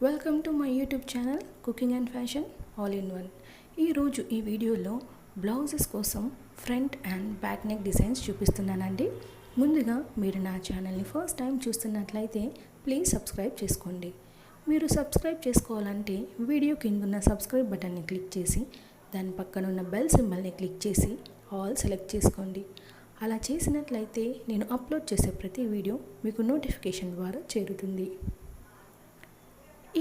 Welcome to my YouTube channel cooking and fashion all in one. ఈరోజు ఈ వీడియోలో blouses కోసం front and back neck designs చూపిస్తున్నానండి. ముందుగా మీరు నా ఛానల్ని ఫస్ట్ టైం చూస్తున్నట్లయితే ప్లీజ్ సబ్స్క్రైబ్ చేసుకోండి. మీరు సబ్స్క్రైబ్ చేసుకోవాలంటే వీడియో కింద సబ్స్క్రైబ్ బటన్ని క్లిక్ చేసి దాని పక్కన ఉన్న బెల్ సింబల్ని క్లిక్ చేసి ఆల్ సెలెక్ట్ చేసుకోండి. అలా చేసినట్లయితే నేను అప్లోడ్ చేసే ప్రతి వీడియో మీకు నోటిఫికేషన్ ద్వారా చేరుతుంది.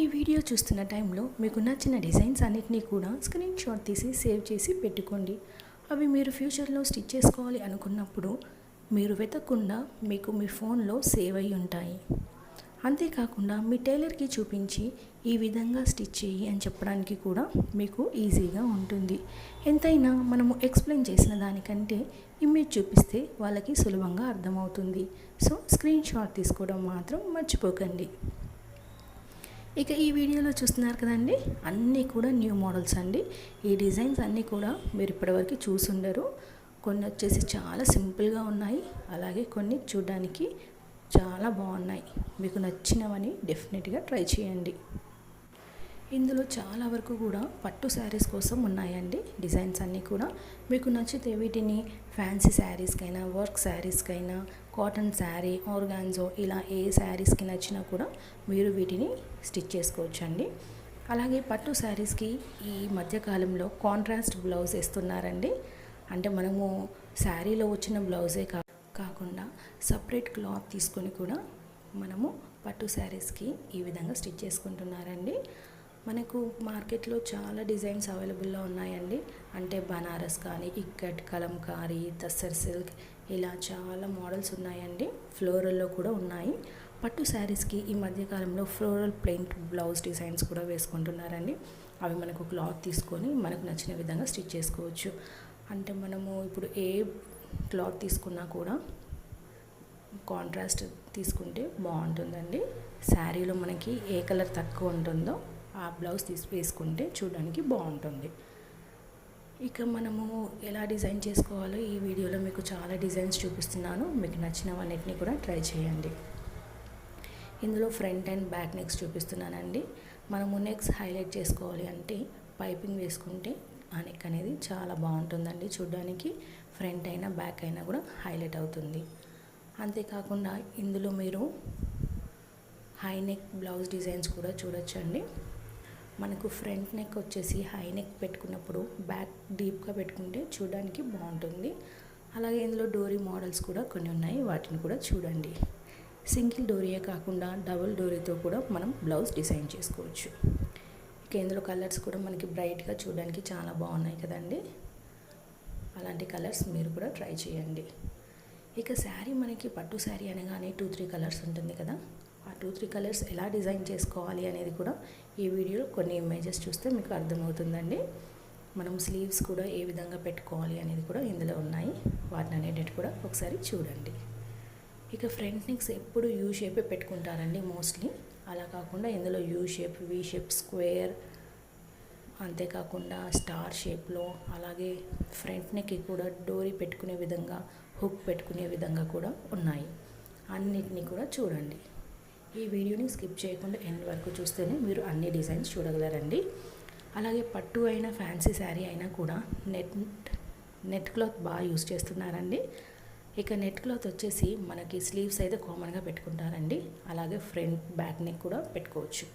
ఈ వీడియో చూస్తున్న టైంలో మీకు నచ్చిన డిజైన్స్ అన్నిటినీ కూడా స్క్రీన్ షాట్ తీసి సేవ్ చేసి పెట్టుకోండి. అవి మీరు ఫ్యూచర్లో స్టిచ్ చేసుకోవాలి అనుకున్నప్పుడు మీరు వెతకకుండా మీకు మీ ఫోన్లో సేవ్ అయి ఉంటాయి. అంతేకాకుండా మీ టైలర్కి చూపించి ఈ విధంగా స్టిచ్ చేయి అని చెప్పడానికి కూడా మీకు ఈజీగా ఉంటుంది. ఎంతైనా మనము ఎక్స్ప్లెయిన్ చేసిన దానికంటే ఇమేజ్ చూపిస్తే వాళ్ళకి సులభంగా అర్థమవుతుంది. సో స్క్రీన్ షాట్ తీసుకోవడం మాత్రం మర్చిపోకండి. ఇక ఈ వీడియోలో చూస్తున్నారు కదండి, అన్నీ కూడా న్యూ మోడల్స్ అండి. ఈ డిజైన్స్ అన్నీ కూడా మీరు ఇప్పటివరకు చూసుండరు. కొన్ని వచ్చేసి చాలా సింపుల్గా ఉన్నాయి, అలాగే కొన్ని చూడడానికి చాలా బాగున్నాయి. మీకు నచ్చినవని డెఫినెట్గా ట్రై చేయండి. ఇందులో చాలా వరకు కూడా పట్టు శారీస్ కోసం ఉన్నాయండి. డిజైన్స్ అన్నీ కూడా మీకు నచ్చితే వీటిని ఫ్యాన్సీ శారీస్కైనా, వర్క్ శారీస్కైనా, కాటన్ శారీ, ఆర్గాన్జో ఇలా ఏ శారీస్కి నచ్చినా కూడా మీరు వీటిని స్టిచ్ చేసుకోవచ్చండి. అలాగే పట్టు శారీస్కి ఈ మధ్యకాలంలో కాంట్రాస్ట్ బ్లౌజ్ వేస్తున్నారండి. అంటే మనము శారీలో వచ్చిన బ్లౌజే కాకుండా సపరేట్ క్లాత్ తీసుకొని కూడా మనము పట్టు శారీస్కి ఈ విధంగా స్టిచ్ చేసుకుంటున్నారండి. మనకు మార్కెట్లో చాలా డిజైన్స్ అవైలబుల్లో ఉన్నాయండి. అంటే బనారస్ కానీ, ఇక్కట్, కలంకారీ, తస్సర్ సిల్క్ ఇలా చాలా మోడల్స్ ఉన్నాయండి. ఫ్లోరల్లో కూడా ఉన్నాయి. పట్టు శారీస్కి ఈ మధ్యకాలంలో ఫ్లోరల్ ప్రింట్ బ్లౌజ్ డిజైన్స్ కూడా వేసుకుంటున్నారండి. అవి మనకు క్లాత్ తీసుకొని మనకు నచ్చిన విధంగా స్టిచ్ చేసుకోవచ్చు. అంటే మనము ఇప్పుడు ఏ క్లాత్ తీసుకున్నా కూడా కాంట్రాస్ట్ తీసుకుంటే బాగుంటుందండి. శారీలో మనకి ఏ కలర్ తక్కువ ఉంటుందో ఆ బ్లౌజ్ వేసుకుంటే చూడడానికి బాగుంటుంది. ఇక మనము ఎలా డిజైన్ చేసుకోవాలో ఈ వీడియోలో మీకు చాలా డిజైన్స్ చూపిస్తున్నాను. మీకు నచ్చినవన్నిటిని కూడా ట్రై చేయండి. ఇందులో ఫ్రంట్ అండ్ బ్యాక్ నెక్స్ చూపిస్తున్నానండి. మనము నెక్స్ హైలైట్ చేసుకోవాలి అంటే పైపింగ్ వేసుకుంటే ఆ నెక్ అనేది చాలా బాగుంటుందండి. చూడడానికి ఫ్రంట్ అయినా బ్యాక్ అయినా కూడా హైలైట్ అవుతుంది. అంతేకాకుండా ఇందులో మీరు హై నెక్ బ్లౌజ్ డిజైన్స్ కూడా చూడొచ్చండి. మనకు ఫ్రంట్ నెక్ వచ్చేసి హై నెక్ పెట్టుకున్నప్పుడు బ్యాక్ డీప్గా పెట్టుకుంటే చూడడానికి బాగుంటుంది. అలాగే ఇందులో డోరీ మోడల్స్ కూడా కొన్ని ఉన్నాయి, వాటిని కూడా చూడండి. సింగిల్ డోరీయే కాకుండా డబుల్ డోరీతో కూడా మనం బ్లౌజ్ డిజైన్ చేసుకోవచ్చు. ఇక ఇందులో కలర్స్ కూడా మనకి బ్రైట్గా చూడడానికి చాలా బాగున్నాయి కదండి. అలాంటి కలర్స్ మీరు కూడా ట్రై చేయండి. ఇక శారీ మనకి పట్టు శారీ అనగానే 2-3 కలర్స్ ఉంటుంది కదా. ఆ 2-3 కలర్స్ ఎలా డిజైన్ చేసుకోవాలి అనేది కూడా ఈ వీడియోలో కొన్ని ఇమేజెస్ చూస్తే మీకు అర్థమవుతుందండి. మనం స్లీవ్స్ కూడా ఏ విధంగా పెట్టుకోవాలి అనేది కూడా ఇందులో ఉన్నాయి. వాటిని అనేటివి కూడా ఒకసారి చూడండి. ఇక ఫ్రంట్ నెక్స్ ఎప్పుడు యూ షేపే పెట్టుకుంటారండి మోస్ట్లీ. అలా కాకుండా ఇందులో U shape, V shape, square, అంతేకాకుండా స్టార్ షేప్లో, అలాగే ఫ్రంట్ నెక్కి కూడా డోరీ పెట్టుకునే విధంగా, హుక్ పెట్టుకునే విధంగా కూడా ఉన్నాయి. అన్నిటినీ కూడా చూడండి. ఈ వీడియోని స్కిప్ చేయకుండా ఎండ్ వరకు చూస్తేనే మీరు అన్ని డిజైన్స్ చూడగలరండి. అలాగే పట్టు అయినా ఫ్యాన్సీ శారీ అయినా కూడా నెట్ క్లాత్ బాగా యూజ్ చేస్తున్నారండి. ఇక నెట్ క్లాత్ వచ్చేసి మనకి స్లీవ్స్ అయితే కామన్గా పెట్టుకుంటారండి. అలాగే ఫ్రంట్ బ్యాక్ నెక్ కూడా పెట్టుకోవచ్చు.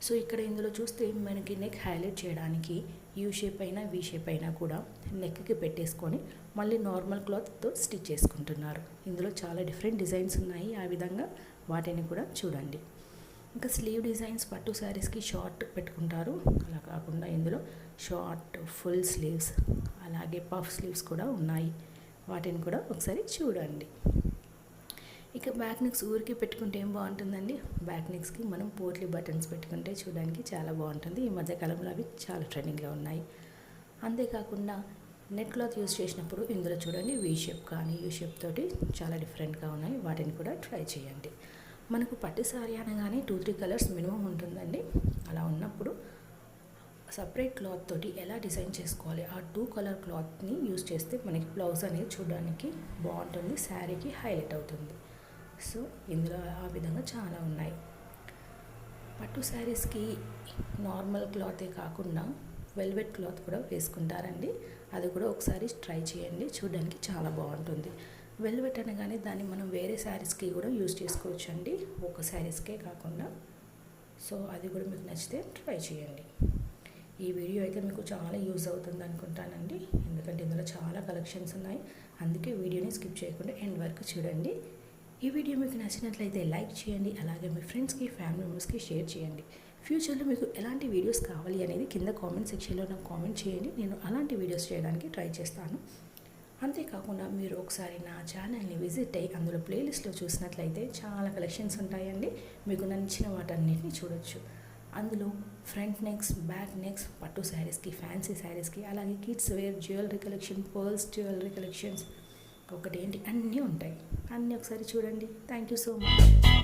సో ఇక్కడ ఇందులో చూస్తే మనకి నెక్ హైలైట్ చేయడానికి యూ షేప్ అయినా, వీ షేప్ అయినా కూడా నెక్కి పెట్టేసుకొని మళ్ళీ నార్మల్ క్లాత్తో స్టిచ్ చేసుకుంటున్నారు. ఇందులో చాలా డిఫరెంట్ డిజైన్స్ ఉన్నాయి. ఆ విధంగా వాటిని కూడా చూడండి. ఇంకా స్లీవ్ డిజైన్స్ పట్టు శారీస్కి షార్ట్ పెట్టుకుంటారు. అలా కాకుండా ఇందులో షార్ట్, ఫుల్ స్లీవ్స్, అలాగే పఫ్ స్లీవ్స్ కూడా ఉన్నాయి. వాటిని కూడా ఒకసారి చూడండి. ఇక బ్యాక్ నెక్స్ ఊరికి పెట్టుకుంటే ఏం బాగుంటుందండి. బ్యాక్ నెక్స్కి మనం పోట్లీ బటన్స్ పెట్టుకుంటే చూడడానికి చాలా బాగుంటుంది. ఈ మధ్యకాలంలో అవి చాలా ట్రెండింగ్లో ఉన్నాయి. అంతేకాకుండా నెట్ క్లాత్ యూజ్ చేసినప్పుడు ఇందులో చూడండి వీ షేప్ కానీ, యూ షేప్ తోటి చాలా డిఫరెంట్గా ఉన్నాయి. వాటిని కూడా ట్రై చేయండి. మనకు పట్టు శారీ అనగానే 2-3 కలర్స్ మినిమం ఉంటుందండి. అలా ఉన్నప్పుడు సపరేట్ క్లాత్ తోటి ఎలా డిజైన్ చేసుకోవాలి, ఆ 2 కలర్ క్లాత్ని యూజ్ చేస్తే మనకి బ్లౌజ్ అనేది చూడడానికి బాగుంటుంది, శారీకి హైలైట్ అవుతుంది. సో ఇందులో ఆ విధంగా చాలా ఉన్నాయి. పట్టు శారీస్కి నార్మల్ క్లాతే కాకుండా వెల్వెట్ క్లాత్ కూడా వేసుకుంటారండి. అది కూడా ఒకసారి ట్రై చేయండి, చూడడానికి చాలా బాగుంటుంది. వెల్వెట్ అనగానే దాన్ని మనం వేరే శారీస్కి కూడా యూజ్ చేసుకోవచ్చు అండి, ఒక శారీస్కే కాకుండా. సో అది కూడా మీకు నచ్చితే ట్రై చేయండి. ఈ వీడియో అయితే మీకు చాలా యూజ్ అవుతుంది అనుకుంటానండి, ఎందుకంటే ఇందులో చాలా కలెక్షన్స్ ఉన్నాయి. అందుకే వీడియోని స్కిప్ చేయకుండా ఎండ్ వరకు చూడండి. ఈ వీడియో మీకు నచ్చినట్లయితే లైక్ చేయండి, అలాగే మీ ఫ్రెండ్స్కి, ఫ్యామిలీ మెంబర్స్కి షేర్ చేయండి. ఫ్యూచర్లో మీకు ఎలాంటి వీడియోస్ కావాలి అనేది కింద కామెంట్ సెక్షన్లో నాకు కామెంట్ చేయండి, నేను అలాంటి వీడియోస్ చేయడానికి ట్రై చేస్తాను. అంతేకాకుండా మీరు ఒకసారి నా ఛానల్ని విజిట్ అయ్యి అందులో ప్లేలిస్ట్లో చూసినట్లయితే చాలా కలెక్షన్స్ ఉంటాయండి. మీకు నచ్చిన వాటన్నిటిని చూడొచ్చు. అందులో ఫ్రంట్ నెక్స్, బ్యాక్ నెక్స్, పట్టు శారీస్కి, ఫ్యాన్సీ శారీస్కి, అలాగే kids wear, jewellery collection, pearls jewellery collections, ఒకటేంటి అన్నీ ఉంటాయి. అన్నీ ఒకసారి చూడండి. Thank you so much.